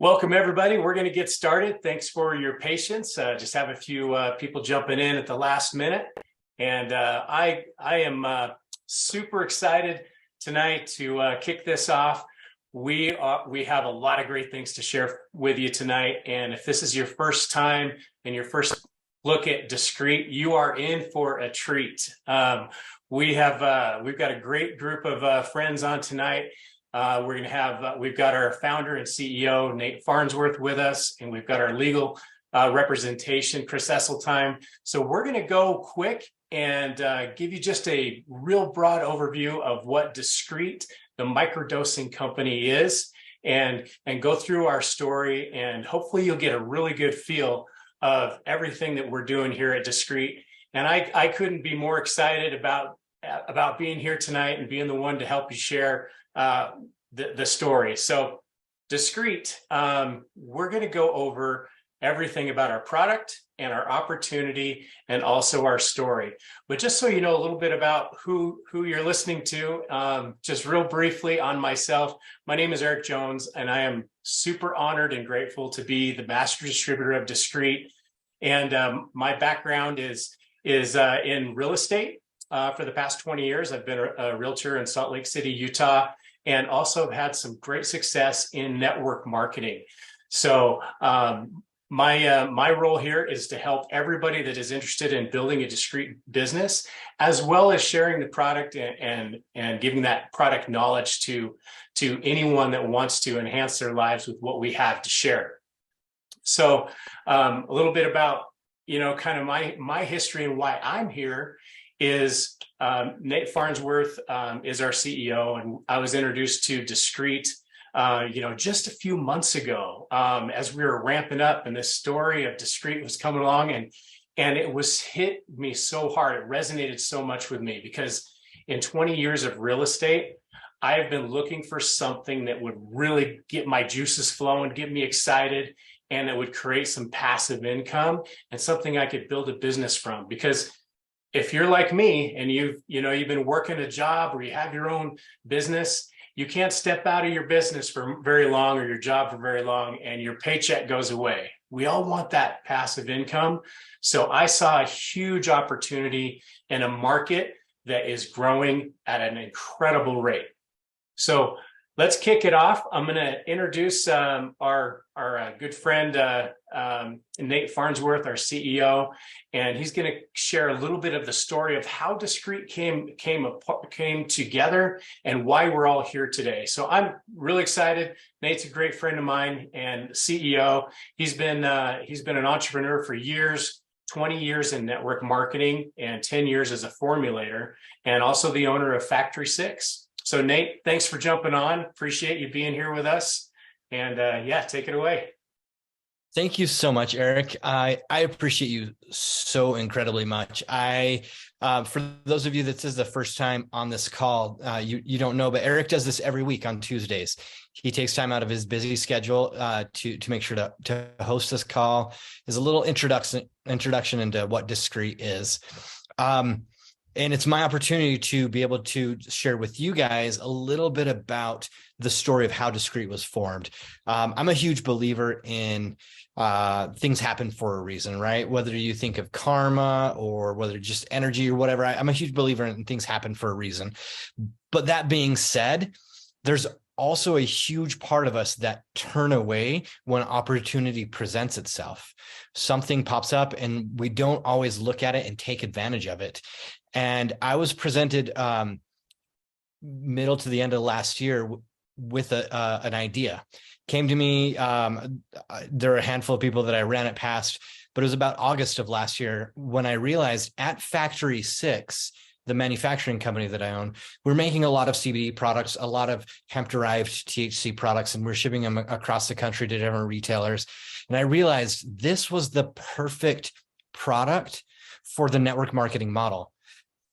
Welcome, everybody. We're going to get started. Thanks for your patience. Just have a few people jumping in at the last minute. And I am super excited tonight to kick this off. We have a lot of great things to share with you tonight. And if this is your first time and your first look at Discreet, you are in for a treat. We've got a great group of friends on tonight. We've got our founder and CEO, Nate Farnsworth, with us, and we've got our legal representation, Chris Esseltime. So we're going to go quick and give you just a real broad overview of what Discreet, the microdosing company, is, and go through our story, and hopefully you'll get a really good feel of everything that we're doing here at Discreet. And I couldn't be more excited about being here tonight and being the one to help you share the story. So Discreet, we're going to go over everything about our product and our opportunity and also our story. But just so you know a little bit about who you're listening to, just real briefly on myself, my name is Eric Jones, and I am super honored and grateful to be the master distributor of Discreet. And my background is in real estate. For the past 20 years, I've been a realtor in Salt Lake City, Utah, and also have had some great success in network marketing. So my role here is to help everybody that is interested in building a discreet business, as well as sharing the product and giving that product knowledge to anyone that wants to enhance their lives with what we have to share. So a little bit about, kind of my history and why I'm here is Nate Farnsworth is our CEO, and I was introduced to Discreet, just a few months ago as we were ramping up, and this story of Discreet was coming along, and it was hit me so hard. It resonated so much with me because in 20 years of real estate, I have been looking for something that would really get my juices flowing, get me excited, and that would create some passive income and something I could build a business from. Because if you're like me and you've been working a job or you have your own business, you can't step out of your business for very long or your job for very long and your paycheck goes away. We all want that passive income. So I saw a huge opportunity in a market that is growing at an incredible rate. So let's kick it off. I'm going to introduce our good friend, Nate Farnsworth, our CEO, and he's going to share a little bit of the story of how Discreet came together and why we're all here today. So I'm really excited. Nate's a great friend of mine and CEO. He's been an entrepreneur for years. 20 years in network marketing and 10 years as a formulator, and also the owner of Factory 6. So Nate, thanks for jumping on. Appreciate you being here with us. And take it away. Thank you so much, Eric. I appreciate you so incredibly much. For those of you that this is the first time on this call, you don't know, but Eric does this every week on Tuesdays. He takes time out of his busy schedule to make sure to host this call. Is a little introduction into what Discreet is. And it's my opportunity to be able to share with you guys a little bit about the story of how Discreet was formed. I'm a huge believer in things happen for a reason, right? Whether you think of karma or whether just energy or whatever, I'm a huge believer in things happen for a reason. But that being said, there's also a huge part of us that turn away when opportunity presents itself. Something pops up and we don't always look at it and take advantage of it. And I was presented middle to the end of last year with an idea. Came to me, there are a handful of people that I ran it past, but it was about August of last year when I realized at Factory 6, the manufacturing company that I own, we're making a lot of CBD products, a lot of hemp-derived THC products, and we're shipping them across the country to different retailers. And I realized this was the perfect product for the network marketing model.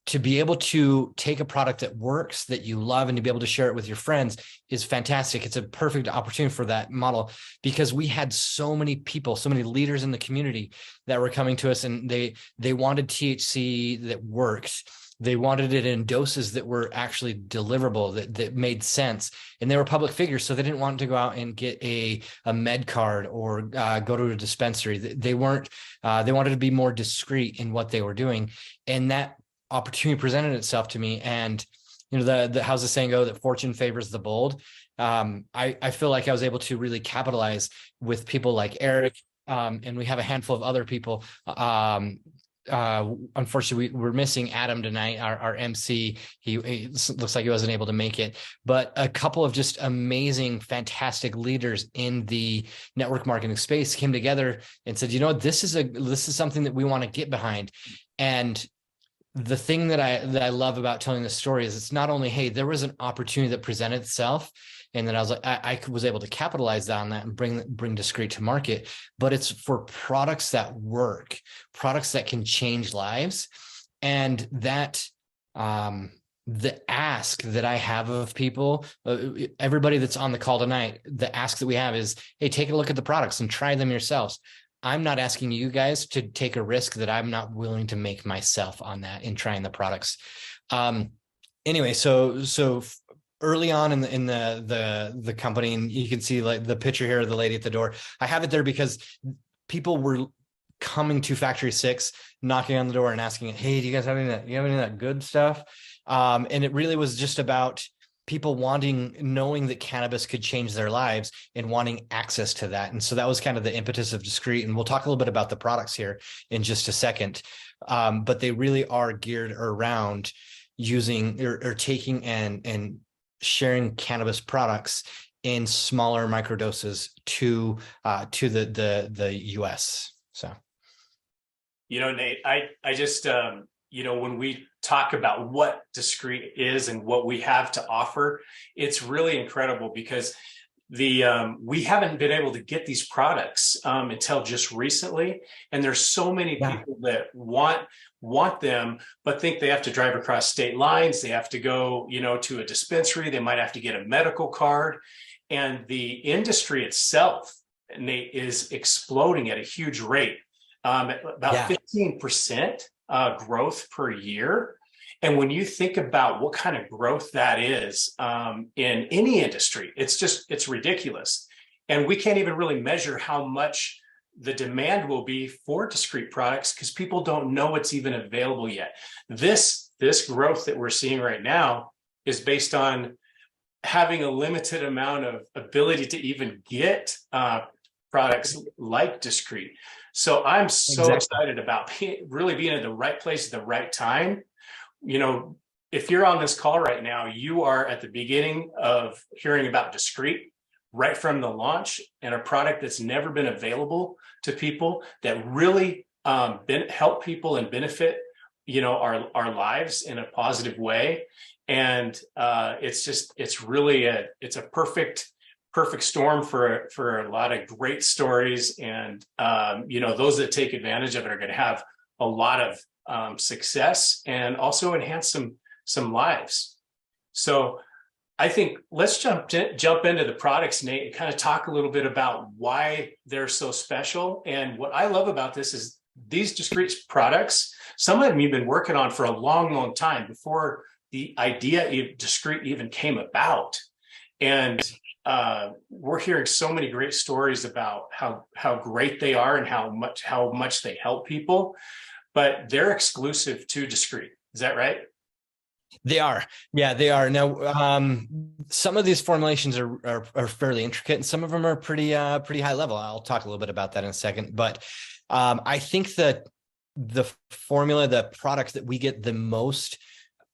To be able to take a product that works, that you love, and to be able to share it with your friends is fantastic. It's a perfect opportunity for that model because we had so many people, so many leaders in the community that were coming to us, and they wanted THC that worked. They wanted it in doses that were actually deliverable, that made sense. And they were public figures, so they didn't want to go out and get a med card or go to a dispensary. They weren't, they wanted to be more discreet in what they were doing. And that opportunity presented itself to me. And, the how's the saying go, that fortune favors the bold. I feel like I was able to really capitalize with people like Eric, and we have a handful of other people. Unfortunately, we're missing Adam tonight, our MC. He looks like he wasn't able to make it, but a couple of just amazing, fantastic leaders in the network marketing space came together and said, this is something that we want to get behind. And the thing that I love about telling this story is it's not only, hey, there was an opportunity that presented itself, and then I was like, I was able to capitalize on that and bring Discreet to market, but it's for products that work, products that can change lives. And that, the ask that I have of people, everybody that's on the call tonight, the ask that we have is, hey, take a look at the products and try them yourselves. I'm not asking you guys to take a risk that I'm not willing to make myself on that in trying the products. Anyway, so early on in the company, and you can see like the picture here of the lady at the door. I have it there because people were coming to Factory 6, knocking on the door and asking, hey, do you guys have any of that good stuff? And it really was just about people knowing that cannabis could change their lives and wanting access to that. And so that was kind of the impetus of Discreet. And we'll talk a little bit about the products here in just a second. But they really are geared around using or taking and sharing cannabis products in smaller microdoses to the US. So, Nate, I just, when we talk about what Discreet is and what we have to offer, it's really incredible because we haven't been able to get these products until just recently. And there's so many people that want them, but think they have to drive across state lines. They have to go, to a dispensary. They might have to get a medical card. And the industry itself, Nate, is exploding at a huge rate, about 15% growth per year. And when you think about what kind of growth that is in any industry, it's ridiculous. And we can't even really measure how much the demand will be for Discreet products because people don't know it's even available yet. This growth that we're seeing right now is based on having a limited amount of ability to even get products like Discreet. So I'm so excited about really being at the right place at the right time. If you're on this call right now, you are at the beginning of hearing about Discreet right from the launch, and a product that's never been available to people that really help people and benefit, our lives in a positive way. And it's really a perfect storm for a lot of great stories. And, those that take advantage of it are going to have a lot of success and also enhance some lives. So I think let's jump into the products, Nate, and kind of talk a little bit about why they're so special. And what I love about this is these Discreet products, some of them you've been working on for a long, long time before the idea of Discreet even came about. And we're hearing so many great stories about how great they are and how much they help people, but they're exclusive to Discreet. Is that right? They are. Yeah, they are. Now, some of these formulations are fairly intricate, and some of them are pretty high level. I'll talk a little bit about that in a second. But I think that the formula, the product that we get the most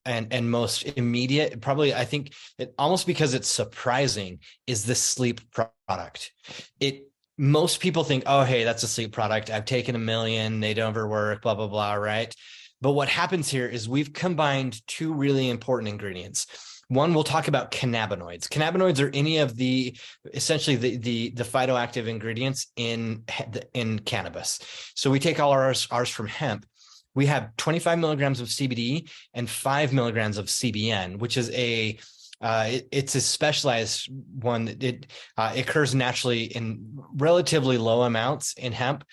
and most immediate, probably, I think it almost because it's surprising, is the sleep product. Most people think, oh, hey, that's a sleep product. I've taken 1 million. They don't ever work, blah, blah, blah, right? But what happens here is we've combined two really important ingredients. One, we'll talk about cannabinoids. Cannabinoids are any of essentially the phytoactive ingredients in cannabis. So we take all ours from hemp. We have 25 milligrams of CBD and 5 milligrams of CBN, which is it's a specialized one. It occurs naturally in relatively low amounts in hemp.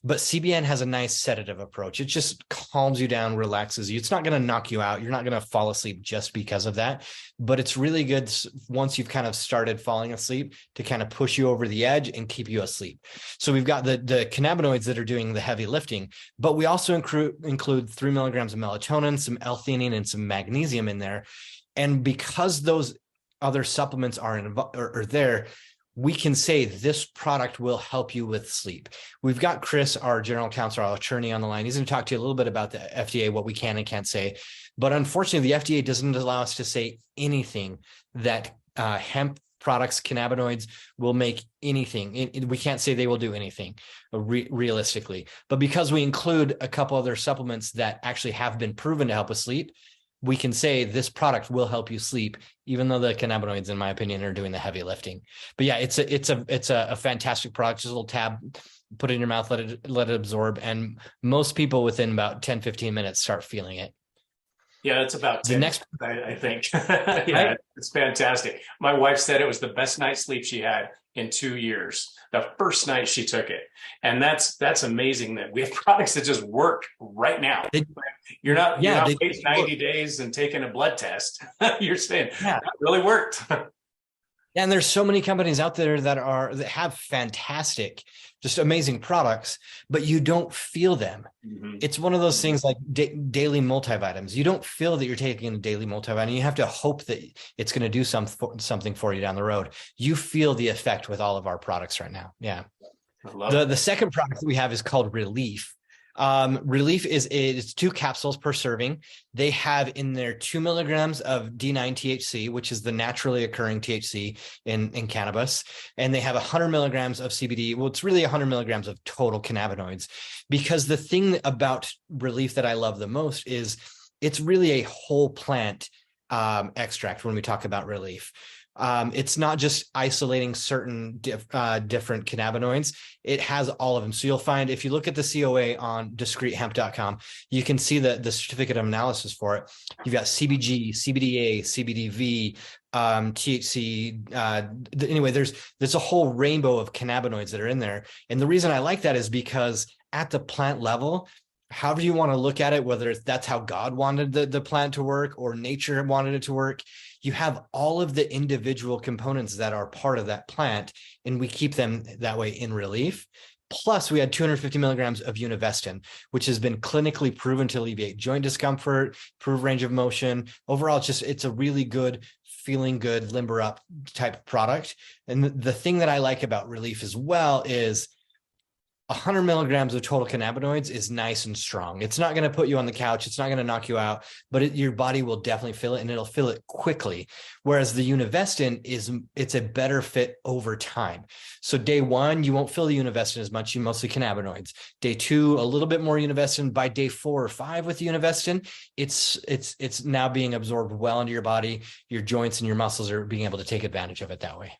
but CBN has a nice sedative approach. It just calms you down, relaxes you. It's not going to knock you out. You're not going to fall asleep just because of that, but it's really good once you've kind of started falling asleep to kind of push you over the edge and keep you asleep. So we've got the cannabinoids that are doing the heavy lifting, but we also include 3 milligrams of melatonin, some L-theanine, and some magnesium in there. And because those other supplements are there, we can say this product will help you with sleep. We've got Chris, our general counsel, our attorney, on the line. He's going to talk to you a little bit about the FDA, what we can and can't say. But unfortunately, the FDA doesn't allow us to say anything that hemp products, cannabinoids will make anything. We can't say they will do anything realistically. But because we include a couple other supplements that actually have been proven to help with sleep, we can say this product will help you sleep, even though the cannabinoids, in my opinion, are doing the heavy lifting. But yeah, it's a fantastic product. Just a little tab, put it in your mouth, let it absorb. And most people within about 10, 15 minutes start feeling it. Yeah, it's about 10, the next, I think. Yeah, it's fantastic. My wife said it was the best night's sleep she had in 2 years, the first night she took it. And that's amazing that we have products that just work right now. You're not waiting 90 days and taking a blood test. You're saying that really worked. And there's so many companies out there that have fantastic, just amazing products, but you don't feel them. Mm-hmm. It's one of those things like daily multivitamins. You don't feel that you're taking a daily multivitamin. You have to hope that it's going to do something for you down the road. You feel the effect with all of our products right now. Yeah. The second product that we have is called Relief. Relief is 2 capsules per serving. They have in there 2 milligrams of D9 THC, which is the naturally occurring THC in cannabis. And they have 100 milligrams of CBD. Well, it's really 100 milligrams of total cannabinoids, because the thing about Relief that I love the most is it's really a whole plant extract when we talk about Relief. It's not just isolating certain different cannabinoids. It has all of them. So you'll find, if you look at the COA on discreethemp.com, you can see the certificate of analysis for it. You've got CBG, CBDA, CBDV, THC. Anyway, there's a whole rainbow of cannabinoids that are in there. And the reason I like that is because at the plant level, however you want to look at it, whether that's how God wanted the plant to work or nature wanted it to work, you have all of the individual components that are part of that plant, and we keep them that way in Relief. Plus, we had 250 milligrams of Univestin, which has been clinically proven to alleviate joint discomfort, improve range of motion. Overall, it's a really good, feeling good, limber up type product. And the thing that I like about Relief as well is 100 milligrams of total cannabinoids is nice and strong. It's not going to put you on the couch. It's not going to knock you out, but your body will definitely feel it, and it'll feel it quickly. Whereas the Univestin it's a better fit over time. So day 1, you won't feel the Univestin as much. You mostly cannabinoids. Day 2, a little bit more Univestin. By day 4 or 5 with the Univestin, it's now being absorbed well into your body. Your joints and your muscles are being able to take advantage of it that way.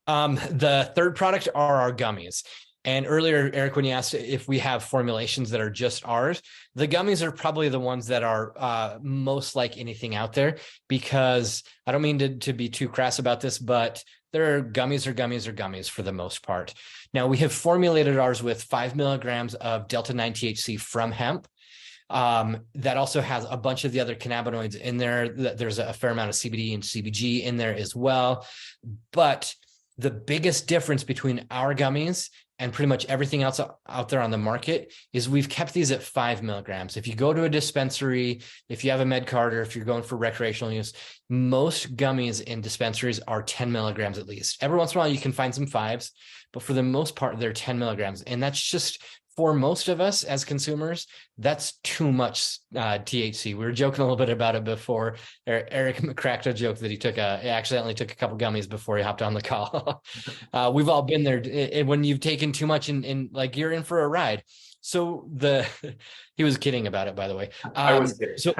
The third product are our gummies. And earlier, Eric, when you asked if we have formulations that are just ours, the gummies are probably the ones that are most like anything out there, because I don't mean to be too crass about this, but they're gummies for the most part. Now, we have formulated ours with 5 milligrams of Delta-9 THC from hemp. That also has a bunch of the other cannabinoids in there. There's a fair amount of CBD and CBG in there as well. But the biggest difference between our gummies and pretty much everything else out there on the market is we've kept these at 5 milligrams. If you go to a dispensary, if you have a med card, or if you're going for recreational use, most gummies in dispensaries are 10 milligrams at least. Every once in a while, you can find some 5s, but for the most part, they're 10 milligrams. And that's just, for most of us as consumers, that's too much THC. We were joking a little bit about it before. Eric cracked a joke that he accidentally took a couple gummies before he hopped on the call. We've all been there when you've taken too much and like you're in for a ride. So he was kidding about it, by the way. I was kidding. So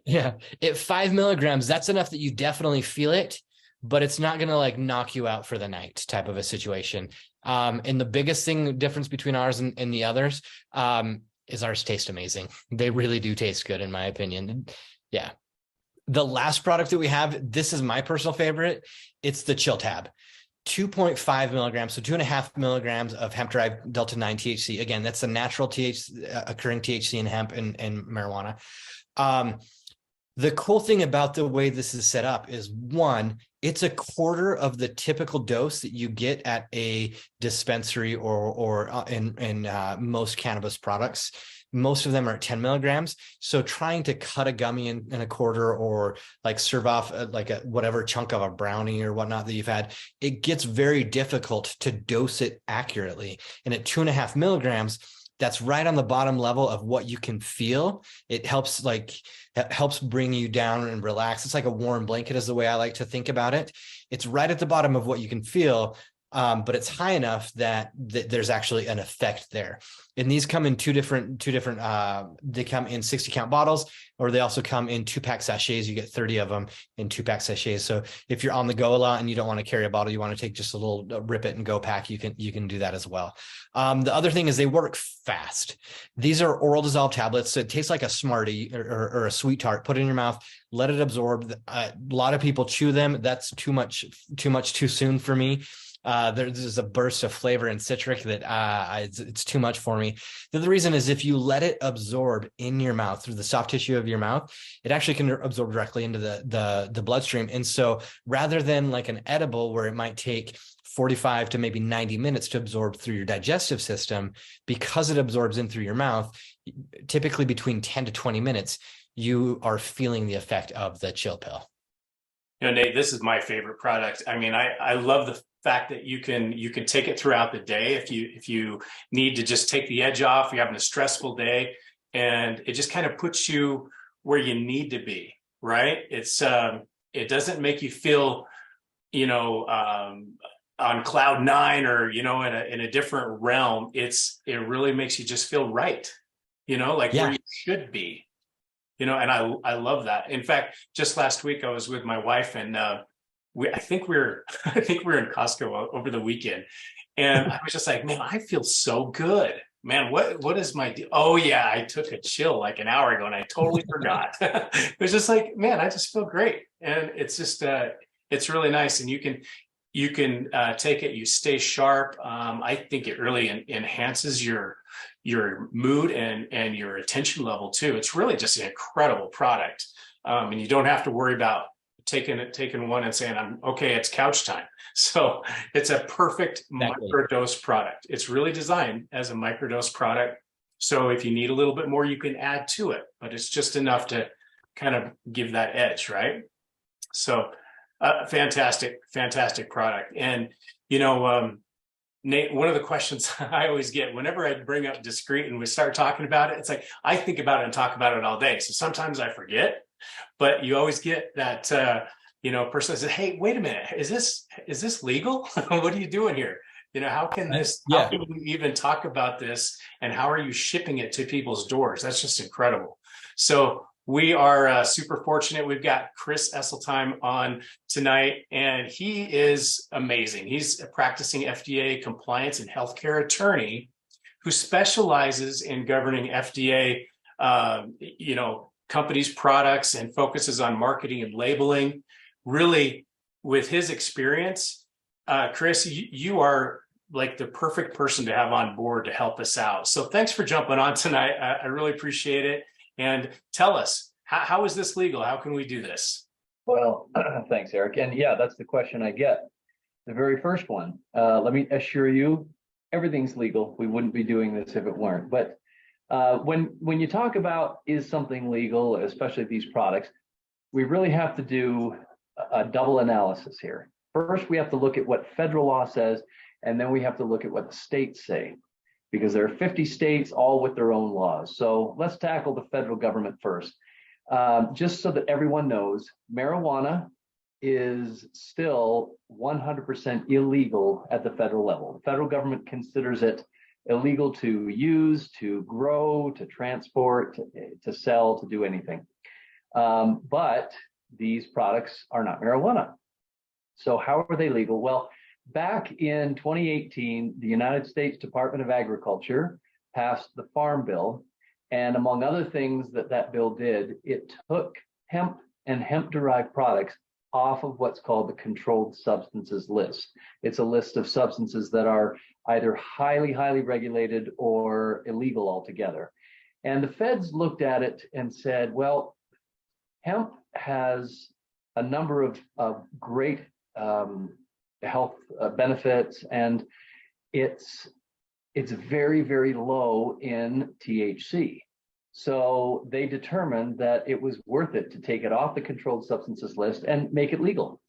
at 5 milligrams, that's enough that you definitely feel it, but it's not going to like knock you out for the night type of a situation. And the biggest difference between ours and the others is ours taste amazing. They really do taste good, in my opinion. Yeah. The last product that we have, this is my personal favorite. It's the Chill Tab. 2.5 milligrams, so 2.5 milligrams of hemp-derived delta-9 THC. Again, that's the natural occurring THC in hemp and marijuana. The cool thing about the way this is set up is, one, it's a quarter of the typical dose that you get at a dispensary or in most cannabis products. Most of them are at 10 milligrams. So trying to cut a gummy in a quarter, or like serve off like a whatever chunk of a brownie or whatnot that you've had, it gets very difficult to dose it accurately. And at 2.5 milligrams, that's right on the bottom level of what you can feel. It helps bring you down and relax. It's like a warm blanket is the way I like to think about it. It's right at the bottom of what you can feel, but it's high enough that there's actually an effect there. And these come in two different, they come in 60 count bottles, or they also come in 2-pack sachets. You get 30 of them in 2-pack sachets. So if you're on the go a lot and you don't want to carry a bottle, you want to take just a little rip it and go pack, you can do that as well. The other thing is they work fast. These are oral dissolved tablets. So it tastes like a Smartie or a Sweet Tart. Put it in your mouth, let it absorb. A lot of people chew them. That's too much too soon for me. There's a burst of flavor and citric that it's too much for me. The other reason is if you let it absorb in your mouth through the soft tissue of your mouth, it actually can absorb directly into the bloodstream. And so rather than like an edible where it might take 45 to maybe 90 minutes to absorb through your digestive system, because it absorbs in through your mouth, typically between 10 to 20 minutes, you are feeling the effect of the chill pill. Nate, this is my favorite product. I mean, I love the fact that you can take it throughout the day if you need to just take the edge off, you're having a stressful day, and it just kind of puts you where you need to be, right? It doesn't make you feel, on cloud 9 or, in a different realm. It really makes you just feel right, where you should be. And I love that. In fact, just last week I was with my wife, and I think we were in Costco over the weekend, and I was just like, man, I feel so good, man. What is my deal? Oh yeah, I took a chill like an hour ago and I totally forgot. It was just like, man, I just feel great, and it's just it's really nice, and you can take it, you stay sharp. I think it really enhances your mood and your attention level too. It's really just an incredible product. And you don't have to worry about taking one and saying, I'm okay, it's couch time. So it's a perfect microdose product. It's really designed as a microdose product. So if you need a little bit more, you can add to it, but it's just enough to kind of give that edge, right? So fantastic product. And, Nate, one of the questions I always get whenever I bring up Discreet and we start talking about it, it's like, I think about it and talk about it all day. So sometimes I forget, but you always get that, person that says, hey, wait a minute, is this legal? What are you doing here? How can how can we even talk about this? And how are you shipping it to people's doors? That's just incredible. So we are super fortunate. We've got Chris Esseltine on tonight, and he is amazing. He's a practicing FDA compliance and healthcare attorney who specializes in governing FDA, companies' products, and focuses on marketing and labeling. Really, with his experience, Chris, you are like the perfect person to have on board to help us out. So thanks for jumping on tonight. I really appreciate it. And tell us, how is this legal? How can we do this? Well, thanks, Eric. And yeah, that's the question I get. The very first one. Let me assure you, everything's legal. We wouldn't be doing this if it weren't. But when you talk about is something legal, especially these products, we really have to do a double analysis here. First, we have to look at what federal law says, and then we have to look at what the states say, because there are 50 states all with their own laws. So let's tackle the federal government first. Just so that everyone knows, marijuana is still 100% illegal at the federal level. The federal government considers it illegal to use, to grow, to transport, to sell, to do anything. But these products are not marijuana. So how are they legal? Well, back in 2018, the United States Department of Agriculture passed the Farm Bill. And among other things that bill did, it took hemp and hemp-derived products off of what's called the controlled substances list. It's a list of substances that are either highly, highly regulated or illegal altogether. And the feds looked at it and said, well, hemp has a number of great health benefits, and it's very, very low in THC. So they determined that it was worth it to take it off the controlled substances list and make it legal.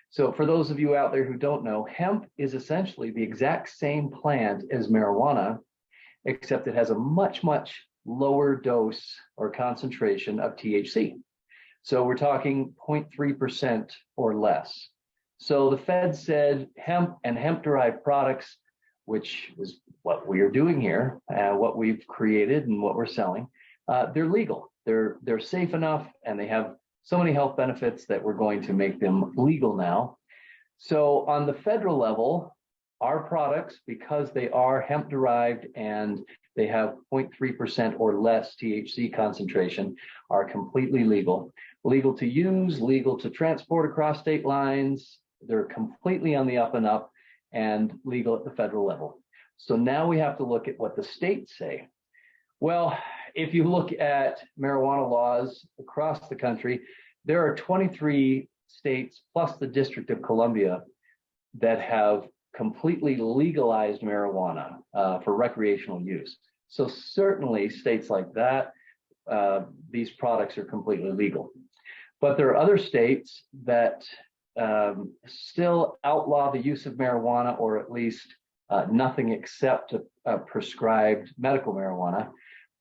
So for those of you out there who don't know, hemp is essentially the exact same plant as marijuana, except it has a much, much lower dose or concentration of THC. So we're talking 0.3% or less. So the Fed said hemp and hemp-derived products, which is what we are doing here, what we've created and what we're selling, they're legal. They're safe enough, and they have so many health benefits that we're going to make them legal now. So on the federal level, our products, because they are hemp-derived and they have 0.3% or less THC concentration, are completely legal. Legal to use, legal to transport across state lines. They're completely on the up and up and legal at the federal level. So now we have to look at what the states say. Well, if you look at marijuana laws across the country, there are 23 states plus the District of Columbia that have completely legalized marijuana for recreational use. So certainly states like that, these products are completely legal. But there are other states that still outlaw the use of marijuana, or at least nothing except prescribed medical marijuana.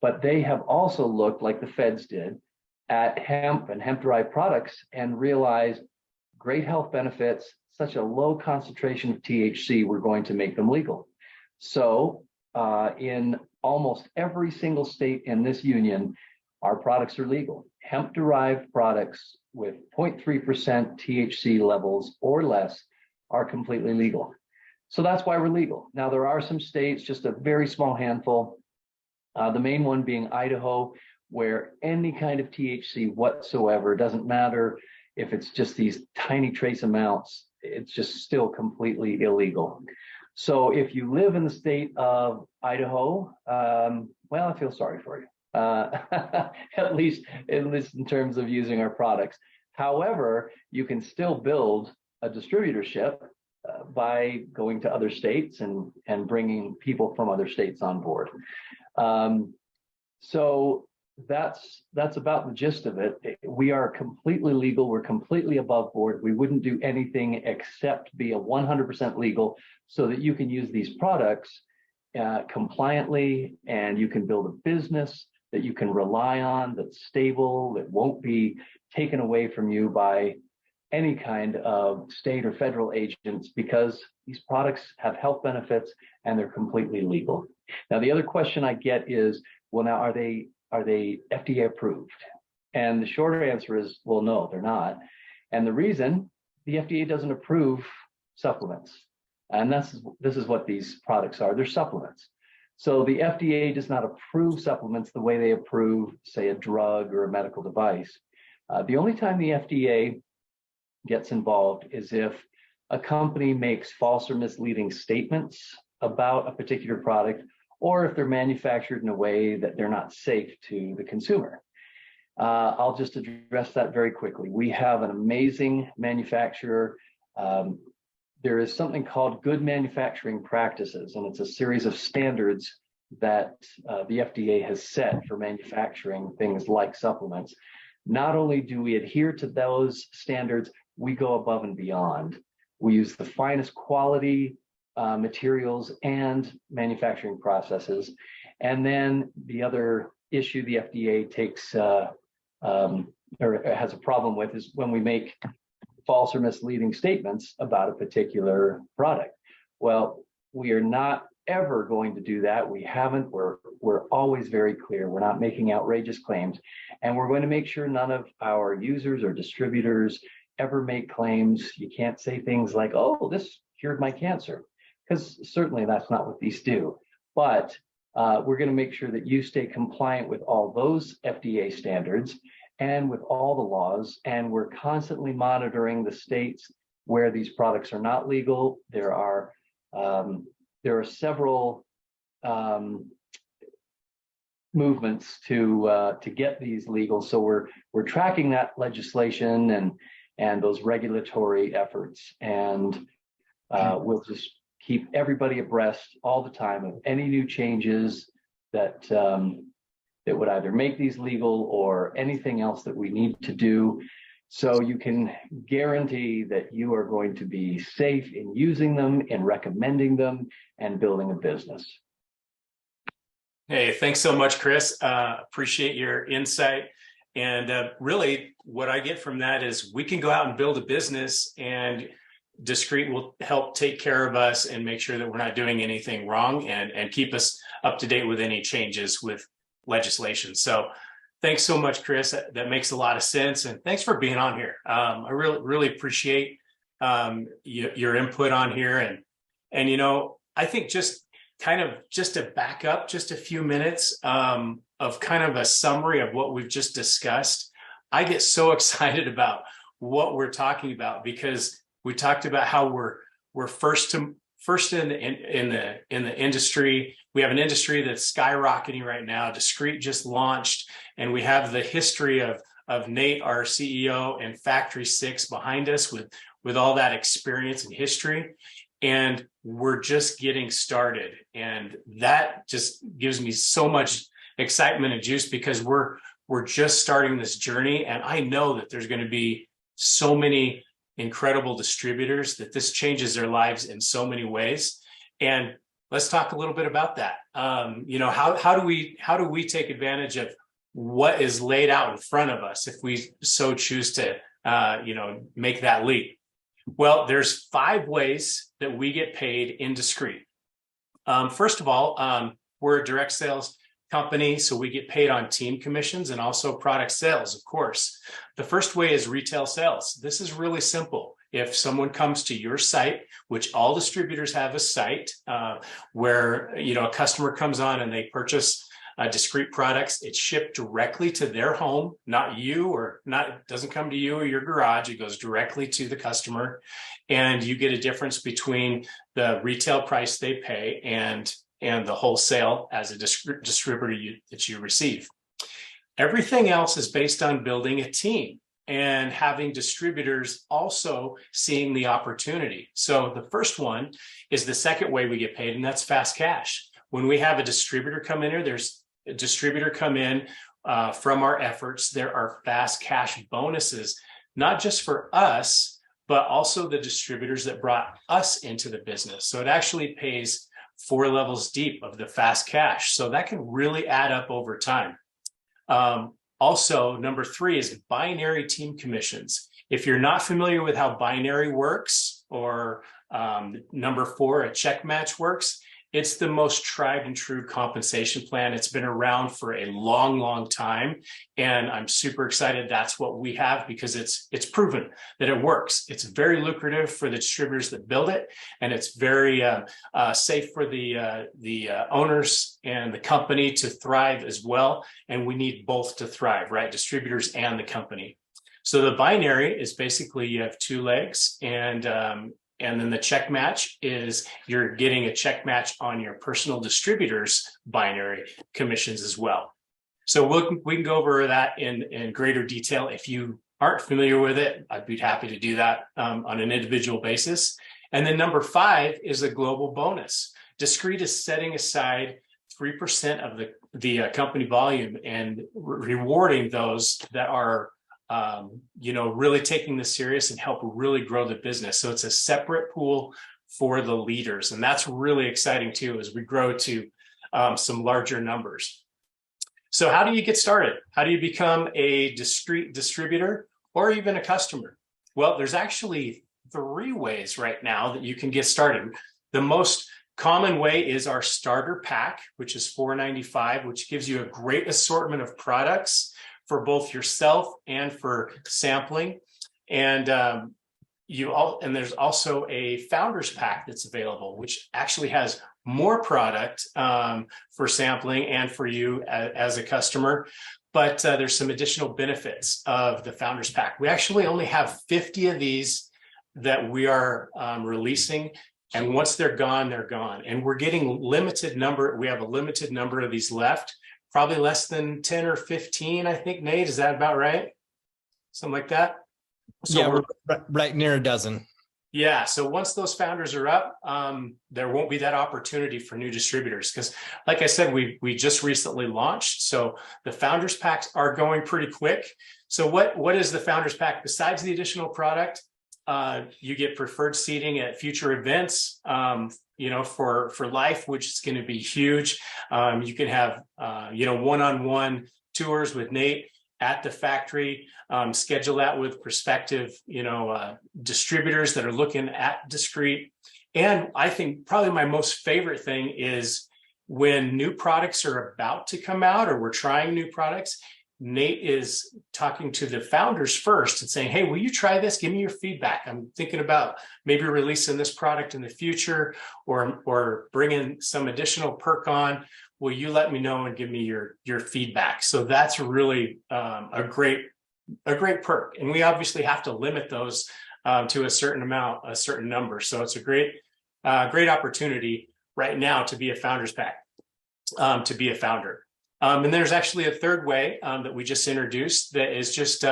But they have also looked, like the feds did, at hemp and hemp-derived products and realized great health benefits, such a low concentration of THC, we're going to make them legal. So in almost every single state in this union, our products are legal. Hemp-derived products with 0.3% THC levels or less are completely legal. So that's why we're legal. Now, there are some states, just a very small handful, the main one being Idaho, where any kind of THC whatsoever, doesn't matter if it's just these tiny trace amounts, it's just still completely illegal. So if you live in the state of Idaho, well, I feel sorry for you, at least in terms of using our products. However, you can still build a distributorship by going to other states and bringing people from other states on board. So that's about the gist of it. We are completely legal. We're completely above board. We wouldn't do anything except be a 100% legal, so that you can use these products compliantly, and you can build a business that you can rely on, that's stable, that won't be taken away from you by any kind of state or federal agents, because these products have health benefits and they're completely legal. Now, the other question I get is, well, now are they FDA approved? And the shorter answer is, well, no, they're not. And the reason, the FDA doesn't approve supplements. And this is what these products are. They're supplements. So the FDA does not approve supplements the way they approve, say, a drug or a medical device. The only time the FDA gets involved is if a company makes false or misleading statements about a particular product, or if they're manufactured in a way that they're not safe to the consumer. I'll just address that very quickly. We have an amazing manufacturer. There is something called good manufacturing practices, and it's a series of standards that the FDA has set for manufacturing things like supplements. Not only do we adhere to those standards, we go above and beyond. We use the finest quality materials and manufacturing processes. And then the other issue the FDA takes or has a problem with is when we make false or misleading statements about a particular product. Well, we are not ever going to do that. We haven't. We're always very clear. We're not making outrageous claims, and we're going to make sure none of our users or distributors ever make claims. You can't say things like, "Oh, this cured my cancer," because certainly that's not what these do. But we're going to make sure that you stay compliant with all those FDA standards, and with all the laws, and we're constantly monitoring the states where these products are not legal. There are several movements to get these legal. So we're tracking that legislation and those regulatory efforts, and we'll just keep everybody abreast all the time of any new changes that that would either make these legal or anything else that we need to do. So you can guarantee that you are going to be safe in using them, in recommending them, and building a business. Hey, thanks so much, Chris. Appreciate your insight. And really, what I get from that is we can go out and build a business, and Discreet will help take care of us and make sure that we're not doing anything wrong, and keep us up to date with any changes with legislation. So thanks so much, Chris. That makes a lot of sense. And thanks for being on here. I really appreciate your input on here. And, you know, I think just to back up just a few minutes of kind of a summary of what we've just discussed. I get so excited about what we're talking about, because we talked about how we're first in the industry. We have an industry that's skyrocketing right now. Discreet just launched, and we have the history of Nate, our CEO, and Factory 6 behind us with all that experience and history. And we're just getting started. And that just gives me so much excitement and juice, because we're just starting this journey. And I know that there's going to be so many incredible distributors that this changes their lives in so many ways. And let's talk a little bit about that. You know, how do we take advantage of what is laid out in front of us if we so choose to make that leap? Well, there's 5 ways that we get paid in Discreet. First of all, we're a direct sales company, so we get paid on team commissions and also product sales, of course. The first way is retail sales. This is really simple. If someone comes to your site, which all distributors have a site where a customer comes on and they purchase Discreet products, it's shipped directly to their home, not you, or not, it doesn't come to you or your garage. It goes directly to the customer, and you get a difference between the retail price they pay and the wholesale as a distributor that you receive. Everything else is based on building a team and having distributors also seeing the opportunity. So the first one is the second way we get paid, and that's fast cash. When we have a distributor come in here, there's a distributor come in from our efforts, there are fast cash bonuses, not just for us, but also the distributors that brought us into the business. So it actually pays 4 levels deep of the fast cash. So that can really add up over time. Also, number 3 is binary team commissions. If you're not familiar with how binary works, or number 4, a check match works, it's the most tried and true compensation plan. It's been around for a long, long time. And I'm super excited that's what we have, because it's proven that it works. It's very lucrative for the distributors that build it. And it's very safe for the owners and the company to thrive as well. And we need both to thrive, right? Distributors and the company. So the binary is basically you have 2 legs, and then the check match is you're getting a check match on your personal distributors' binary commissions as well. So we can go over that in greater detail. If you aren't familiar with it, I'd be happy to do that on an individual basis. And then number 5 is a global bonus. Discreet is setting aside 3% of the company volume and rewarding those that are really taking this serious and help really grow the business. So it's a separate pool for the leaders. And that's really exciting too, as we grow to some larger numbers. So how do you get started? How do you become a Discreet distributor or even a customer? Well, there's actually 3 ways right now that you can get started. The most common way is our starter pack, which is $4.95, which gives you a great assortment of products for both yourself and for sampling. And, and there's also a founders pack that's available, which actually has more product for sampling and for you as a customer. But there's some additional benefits of the founders pack. We actually only have 50 of these that we are releasing. And once they're gone, they're gone. And we're getting limited number. We have a limited number of these left, probably less than 10 or 15, I think, Nate, is that about right? Something like that. So yeah, we're right near a dozen. Yeah. So once those founders are up, there won't be that opportunity for new distributors. Because like I said, we just recently launched. So the founders packs are going pretty quick. So what is the founders pack besides the additional product? You get preferred seating at future events, for life, which is going to be huge. You can have, one-on-one tours with Nate at the factory, schedule that with prospective, distributors that are looking at Discreet. And I think probably my most favorite thing is when new products are about to come out or we're trying new products, Nate is talking to the founders first and saying, hey, will you try this? Give me your feedback. I'm thinking about maybe releasing this product in the future or bringing some additional perk on. Will you let me know and give me your feedback? So that's really a great perk. And we obviously have to limit those to a certain amount, a certain number. So it's a great opportunity right now to be a founders pack, to be a founder. And there's actually a third way that we just introduced that is just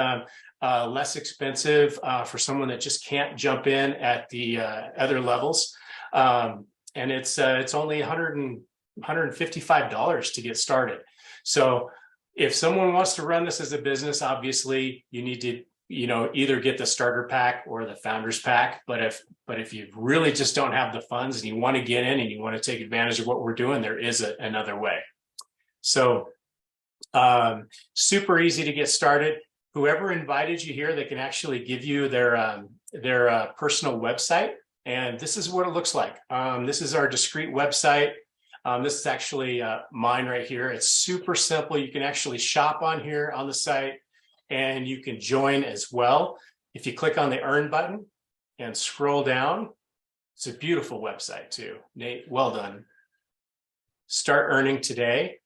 less expensive for someone that just can't jump in at the other levels. And it's only $155 to get started. So if someone wants to run this as a business, obviously you need to, either get the starter pack or the founders pack. But if you really just don't have the funds and you want to get in and you want to take advantage of what we're doing, there is another way. So super easy to get started. Whoever invited you here, they can actually give you their personal website. And this is what it looks like. This is our Discreet website. This is actually mine right here. It's super simple. You can actually shop on here on the site and you can join as well. If you click on the earn button and scroll down, it's a beautiful website too. Nate, well done. Start earning today.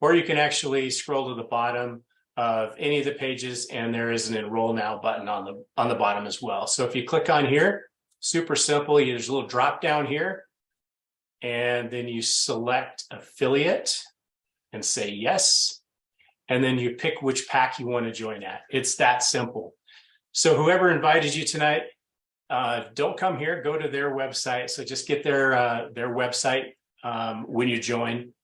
Or you can actually scroll to the bottom of any of the pages and there is an enroll now button on the bottom as well. So if you click on here, super simple, there's a little drop down here and then you select affiliate and say yes. And then you pick which pack you want to join at. It's that simple. So whoever invited you tonight, don't come here, go to their website. So just get their website when you join.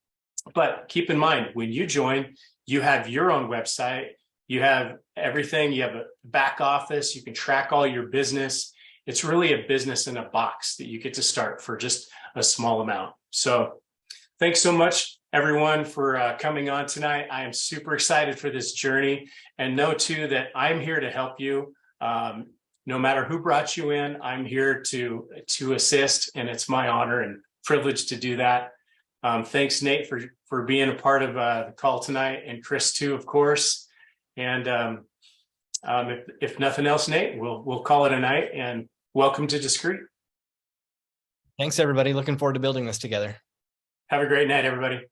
But keep in mind, when you join, you have your own website, you have everything, you have a back office, you can track all your business. It's really a business in a box that you get to start for just a small amount. So thanks so much, everyone, for coming on tonight. I am super excited for this journey and know too that I'm here to help you. No matter who brought you in, I'm here to assist, and it's my honor and privilege to do that. Thanks, Nate, for being a part of the call tonight, and Chris too, of course. And if nothing else, Nate, we'll call it a night. And welcome to Discreet. Thanks, everybody. Looking forward to building this together. Have a great night, everybody.